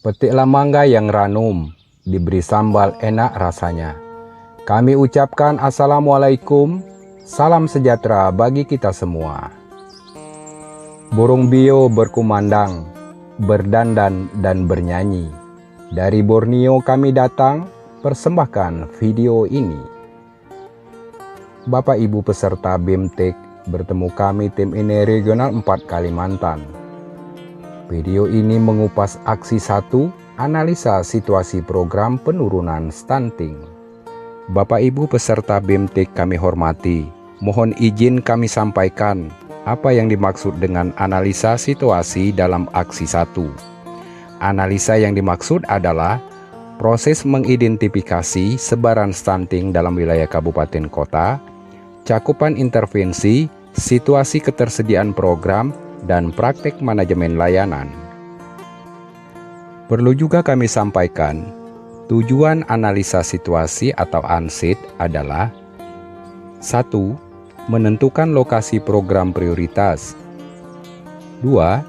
Petiklah mangga yang ranum, diberi sambal enak rasanya. Kami ucapkan Assalamualaikum, salam sejahtera bagi kita semua. Burung bio berkumandang, berdandan dan bernyanyi. Dari Borneo kami datang, persembahkan video ini. Bapak Ibu peserta BEMTEK, bertemu kami tim ini Regional 4 Kalimantan. Video ini mengupas aksi 1, analisa situasi program penurunan stunting. Bapak Ibu peserta BEMTEK kami hormati, mohon izin kami sampaikan apa yang dimaksud dengan analisa situasi dalam aksi 1. Analisa yang dimaksud adalah proses mengidentifikasi sebaran stunting dalam wilayah kabupaten kota, cakupan intervensi, situasi ketersediaan program, dan praktek manajemen layanan. Perlu juga kami sampaikan, tujuan analisa situasi atau ANSIT adalah 1. Menentukan lokasi program prioritas. 2.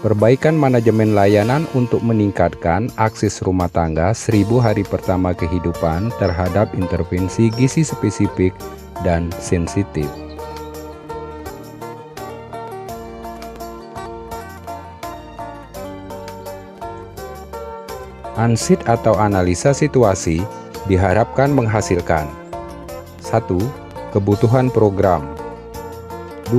Perbaikan manajemen layanan untuk meningkatkan akses rumah tangga 1000 hari pertama kehidupan terhadap intervensi gizi spesifik dan sensitif. ANSIT atau analisa situasi diharapkan menghasilkan 1. Kebutuhan program. 2.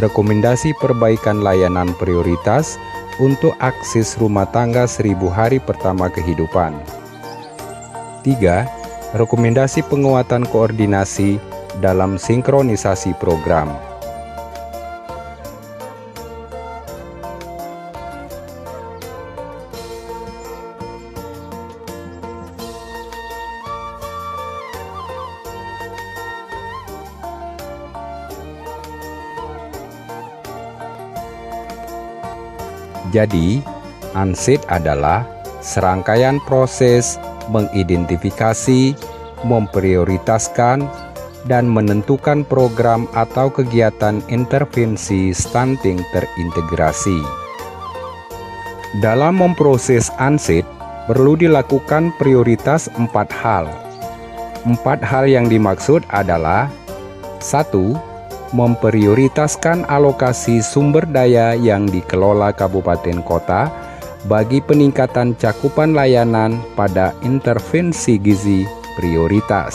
Rekomendasi perbaikan layanan prioritas untuk akses rumah tangga 1000 hari pertama kehidupan. 3. Rekomendasi penguatan koordinasi dalam sinkronisasi program. Jadi, ANSIT adalah serangkaian proses mengidentifikasi, memprioritaskan, dan menentukan program atau kegiatan intervensi stunting terintegrasi. Dalam memproses ANSIT, perlu dilakukan prioritas 4 hal. 4 hal yang dimaksud adalah 1. Memprioritaskan alokasi sumber daya yang dikelola kabupaten kota bagi peningkatan cakupan layanan pada intervensi gizi prioritas.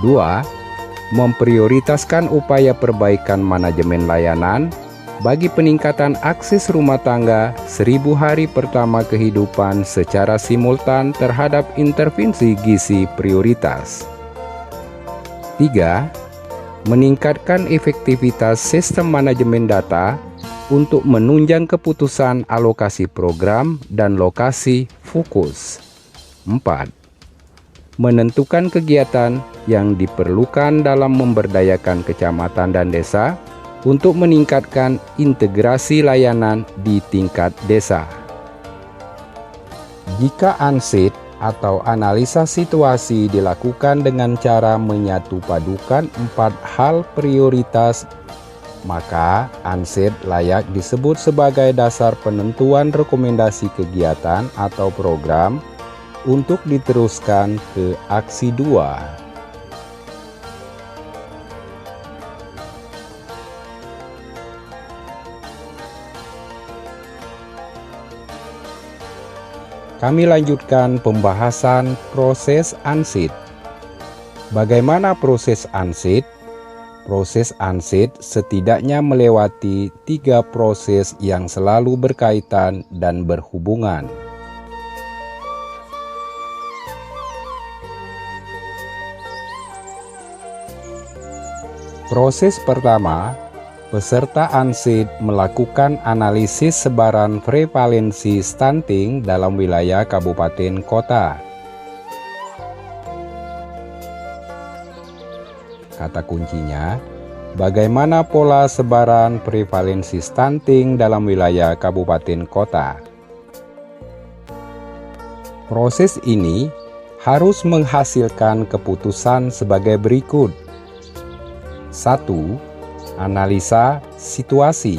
2. Memprioritaskan upaya perbaikan manajemen layanan bagi peningkatan akses rumah tangga 1000 hari pertama kehidupan secara simultan terhadap intervensi gizi prioritas. 3. Meningkatkan efektivitas sistem manajemen data untuk menunjang keputusan alokasi program dan lokasi fokus. 4. Menentukan kegiatan yang diperlukan dalam memberdayakan kecamatan dan desa untuk meningkatkan integrasi layanan di tingkat desa. Jika ANSIT atau analisa situasi dilakukan dengan cara menyatupadukan 4 hal prioritas, maka ANSIT layak disebut sebagai dasar penentuan rekomendasi kegiatan atau program untuk diteruskan ke aksi 2. Kami lanjutkan pembahasan proses ANSIT. Bagaimana proses ANSIT? Proses ANSIT setidaknya melewati 3 proses yang selalu berkaitan dan berhubungan. Proses pertama, peserta ANSIT melakukan analisis sebaran prevalensi stunting dalam wilayah kabupaten kota. Kata kuncinya, bagaimana pola sebaran prevalensi stunting dalam wilayah kabupaten kota? Proses ini harus menghasilkan keputusan sebagai berikut. 1. Analisa situasi.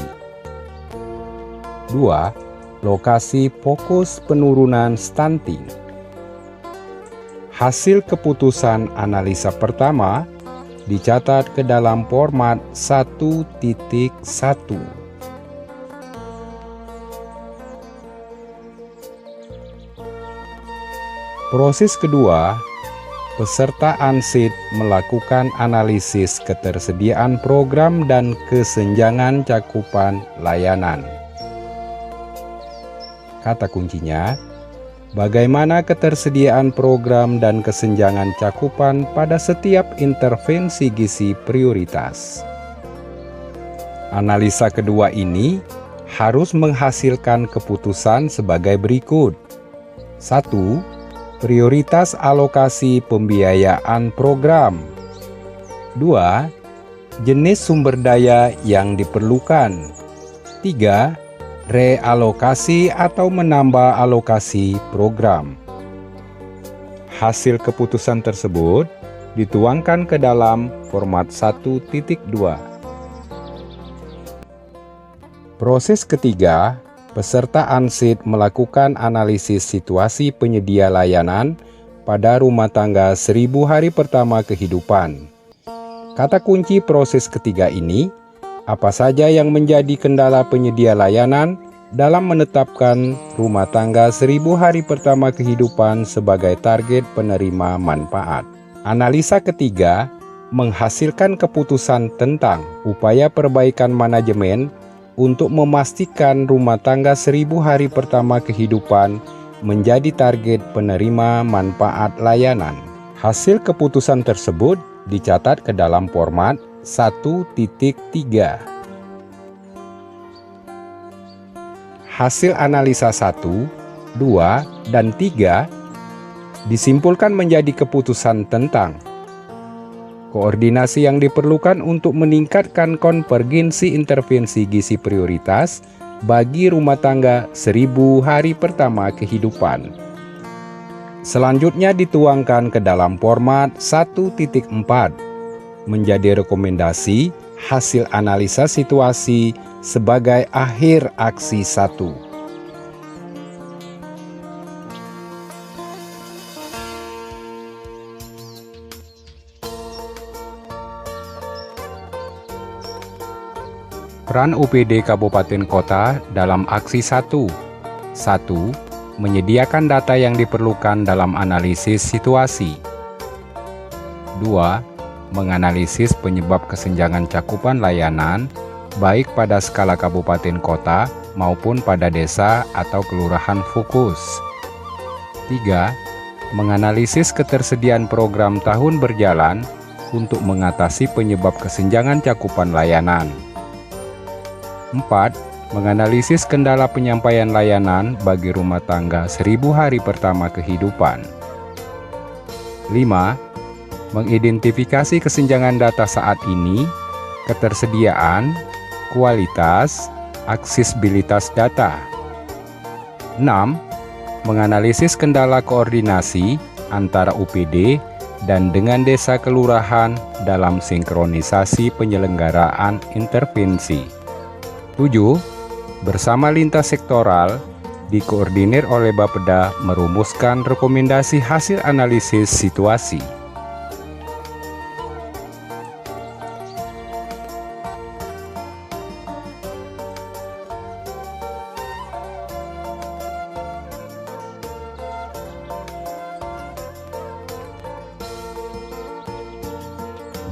2. lokasi fokus penurunan stunting. Hasil keputusan analisa pertama dicatat ke dalam format 1.1. Proses kedua, peserta ANSID melakukan analisis ketersediaan program dan kesenjangan cakupan layanan. Kata kuncinya, bagaimana ketersediaan program dan kesenjangan cakupan pada setiap intervensi gizi prioritas. Analisa kedua ini harus menghasilkan keputusan sebagai berikut. 1. Prioritas alokasi pembiayaan program. 2. Jenis sumber daya yang diperlukan. 3. Realokasi atau menambah alokasi program. Hasil keputusan tersebut dituangkan ke dalam format 1.2. Proses ketiga, peserta ANSID melakukan analisis situasi penyedia layanan pada rumah tangga 1000 hari pertama kehidupan. Kata kunci proses ketiga ini, apa saja yang menjadi kendala penyedia layanan dalam menetapkan rumah tangga 1000 hari pertama kehidupan sebagai target penerima manfaat. Analisa ketiga menghasilkan keputusan tentang upaya perbaikan manajemen untuk memastikan rumah tangga 1000 hari pertama kehidupan menjadi target penerima manfaat layanan. Hasil keputusan tersebut dicatat ke dalam format 1.3. Hasil analisa 1, 2, dan 3 disimpulkan menjadi keputusan tentang koordinasi yang diperlukan untuk meningkatkan konvergensi intervensi gizi prioritas bagi rumah tangga 1000 hari pertama kehidupan. Selanjutnya dituangkan ke dalam format 1.4 menjadi rekomendasi hasil analisa situasi sebagai akhir aksi 1. Peran UPD Kabupaten Kota dalam aksi 1. 1. Menyediakan data yang diperlukan dalam analisis situasi. 2. Menganalisis penyebab kesenjangan cakupan layanan baik pada skala kabupaten kota maupun pada desa atau kelurahan fokus. 3. Menganalisis ketersediaan program tahun berjalan untuk mengatasi penyebab kesenjangan cakupan layanan. 4. Menganalisis kendala penyampaian layanan bagi rumah tangga 1000 hari pertama kehidupan. 5. Mengidentifikasi kesenjangan data saat ini, ketersediaan, kualitas, aksesibilitas data. 6. Menganalisis kendala koordinasi antara UPD dan dengan desa kelurahan dalam sinkronisasi penyelenggaraan intervensi. 7. Bersama lintas sektoral, dikoordinir oleh Bapeda merumuskan rekomendasi hasil analisis situasi.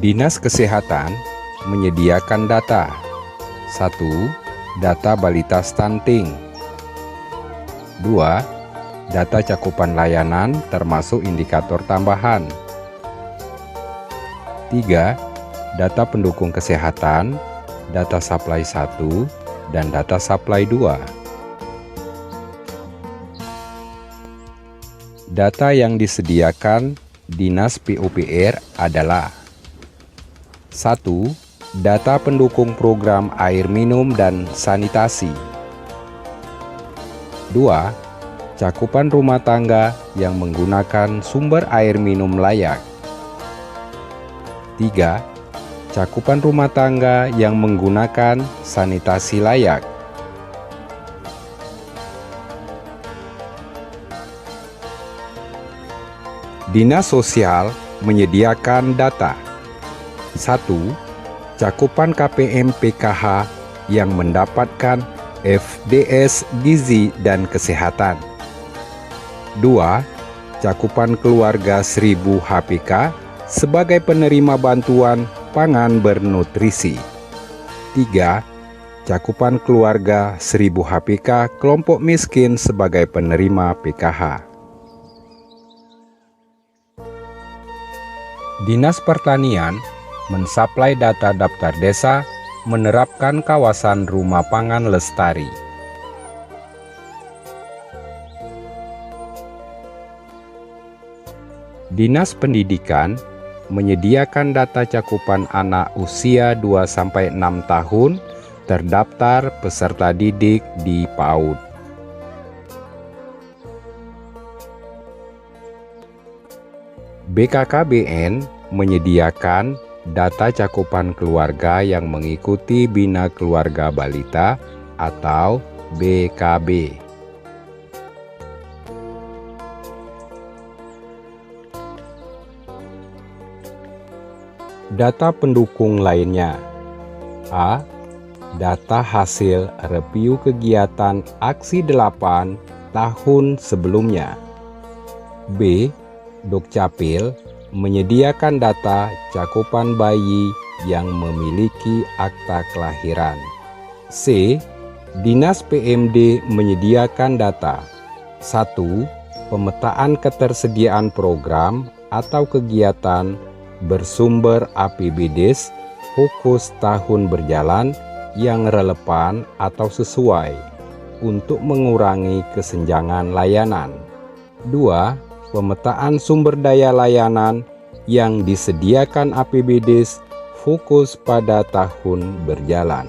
Dinas Kesehatan menyediakan data. 1. Data balita stunting. 2. Data cakupan layanan termasuk indikator tambahan. 3. Data pendukung kesehatan, data supply 1, dan data supply 2. Data yang disediakan Dinas PUPR adalah 1. Data pendukung program air minum dan sanitasi. 2. Cakupan rumah tangga yang menggunakan sumber air minum layak. 3. Cakupan rumah tangga yang menggunakan sanitasi layak. Dinas Sosial menyediakan data. 1. Cakupan KPM PKH yang mendapatkan FDS Gizi dan Kesehatan. 2. Cakupan keluarga 1000 HPK sebagai penerima bantuan pangan bernutrisi. 3. Cakupan keluarga 1000 HPK kelompok miskin sebagai penerima PKH. Dinas Pertanian mensuplai data daftar desa menerapkan kawasan rumah pangan lestari. Dinas Pendidikan menyediakan data cakupan anak usia 2-6 tahun terdaftar peserta didik di PAUD. BKKBN menyediakan data cakupan keluarga yang mengikuti Bina Keluarga Balita atau BKB. Data pendukung lainnya. A. Data hasil review kegiatan Aksi 8 tahun sebelumnya. B. Dukcapil menyediakan data cakupan bayi yang memiliki akta kelahiran. C. Dinas PMD menyediakan data. 1. Pemetaan ketersediaan program atau kegiatan bersumber APBDes fokus tahun berjalan yang relevan atau sesuai untuk mengurangi kesenjangan layanan. 2. Pemetaan sumber daya layanan yang disediakan APBDes fokus pada tahun berjalan.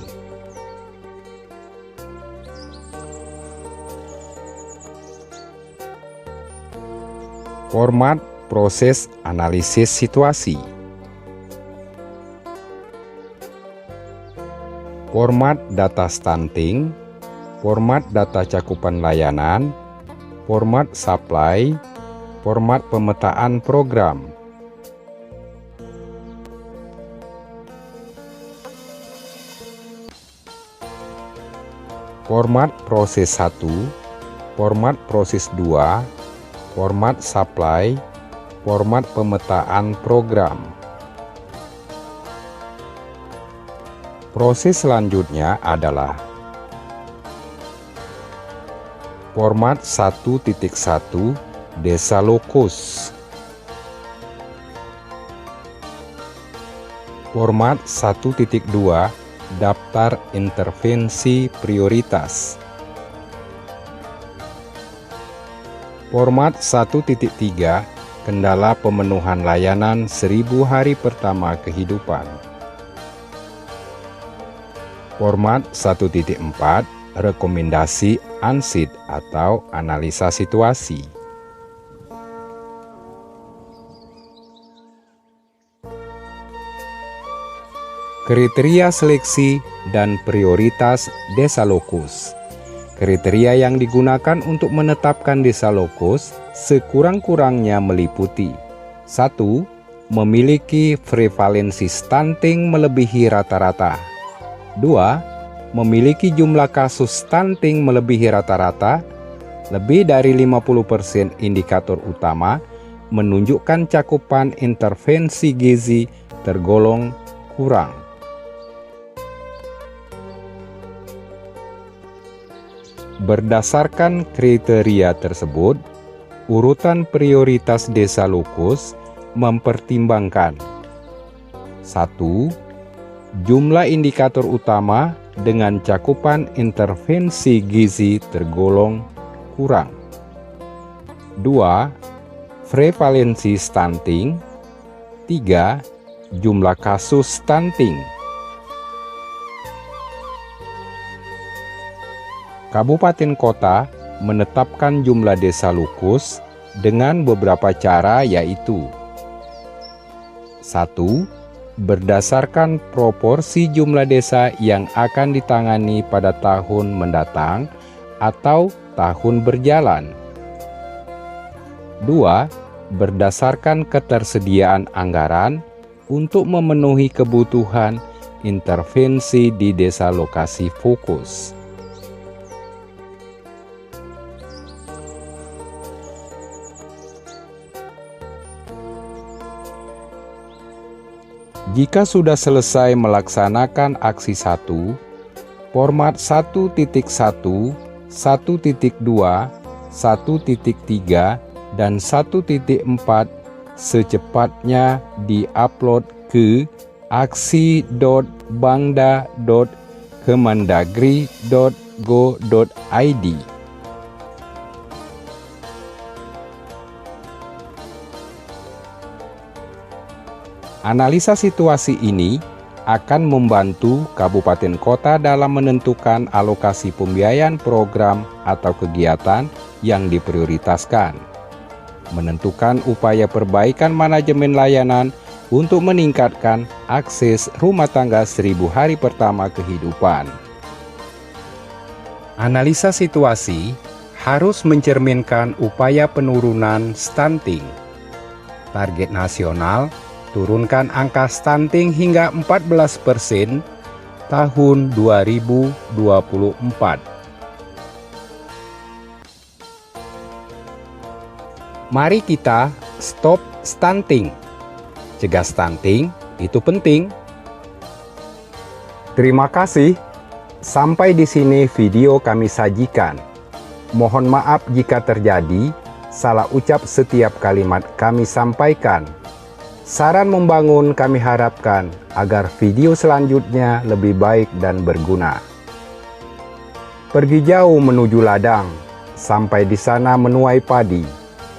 Format proses analisis situasi. Format data stunting, format data cakupan layanan, format supply, format pemetaan program. Format proses 1, format proses 2, format supply, format pemetaan program. Proses selanjutnya adalah format 1.1 Desa Lokus. Format 1.2 Daftar intervensi prioritas. Format 1.3 Kendala pemenuhan layanan 1000 hari pertama kehidupan. Format 1.4 Rekomendasi ANSID atau analisa situasi. Kriteria seleksi dan prioritas Desa Lokus. Kriteria yang digunakan untuk menetapkan desa lokus sekurang-kurangnya meliputi 1. Memiliki prevalensi stunting melebihi rata-rata. 2. Memiliki jumlah kasus stunting melebihi rata-rata. Lebih dari 50% indikator utama menunjukkan cakupan intervensi gizi tergolong kurang. Berdasarkan kriteria tersebut, urutan prioritas desa lokus mempertimbangkan 1. Jumlah indikator utama dengan cakupan intervensi gizi tergolong kurang. 2. Prevalensi stunting. 3. Jumlah kasus stunting. Kabupaten kota menetapkan jumlah desa lokus dengan beberapa cara, yaitu 1. Berdasarkan proporsi jumlah desa yang akan ditangani pada tahun mendatang atau tahun berjalan. 2. berdasarkan ketersediaan anggaran untuk memenuhi kebutuhan intervensi di desa lokasi fokus. Jika sudah selesai melaksanakan aksi 1, format 1.1, 1.2, 1.3, dan 1.4 secepatnya diupload ke aksi.bangda.kemendagri.go.id. Analisa situasi ini akan membantu kabupaten kota dalam menentukan alokasi pembiayaan program atau kegiatan yang diprioritaskan, menentukan upaya perbaikan manajemen layanan untuk meningkatkan akses rumah tangga 1000 hari pertama kehidupan. Analisa situasi harus mencerminkan upaya penurunan stunting. Target nasional turunkan angka stunting hingga 14% tahun 2024. Mari kita stop stunting. Cegah stunting itu penting. Terima kasih. Sampai di sini video kami sajikan. Mohon maaf jika terjadi salah ucap setiap kalimat kami sampaikan. Saran membangun kami harapkan agar video selanjutnya lebih baik dan berguna. Pergi jauh menuju ladang, sampai di sana menuai padi.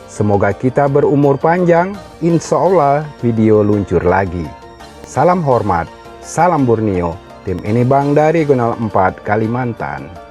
Semoga kita berumur panjang, insya Allah video luncur lagi. Salam hormat, salam Borneo, tim ini Bang dari Regional 4 Kalimantan.